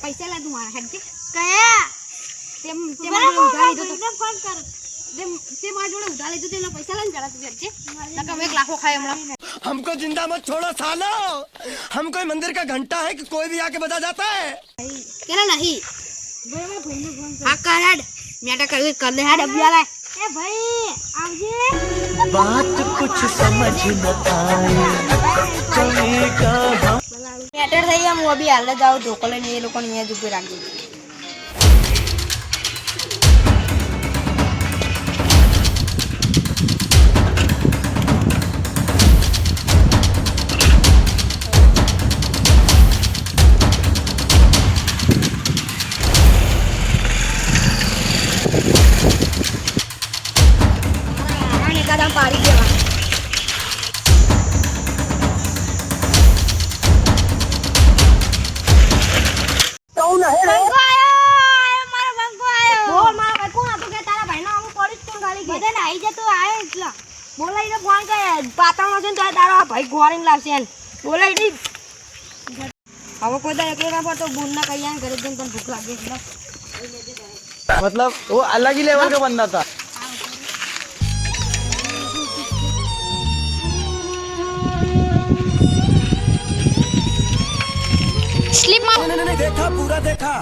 પૈસા લે તું મારા હેડ કે કયા તેમ મારા જોડે ઉધાર લીધો તો ફોન કર તે મારા જોડે ઉધાર લીધો તેના પૈસા લઈને જરા તું હેડ કે નકર 1 લાખો ખાય હમણાં हमको जिंदा मत छोड़ो सालो हम कोई मंदिर का घंटा है कि कोई भी आके बजा जाता है કેલા નહીં ભાઈ મેં ભાઈને ફોન કર્યો હા કર હેડ મેટા કર લે હેડ અબિયા લે એ ભાઈ આવજે बात कुछ समझ न आए कभी कहा મેટર થઈ ગયા હું અબી હાલ જાઉં ધોકો લઈને એ લોકોને અહીંયા જ ઉભી રાખી કદમ પાડી દેવા બોલાઈ ને ફોન કરે પાતાનો છે ને તો તારો ભાઈ ગોરીને લાવશે એમ બોલાઈ દી હવે કોઈ દા એકલો ના પડતો બૂન ના કઈ ઘરે જઈને પણ ભૂખ લાગે છે मतलब वो अलग ही लेवल का बंदा था સ્લીપ માં देखा पूरा देखा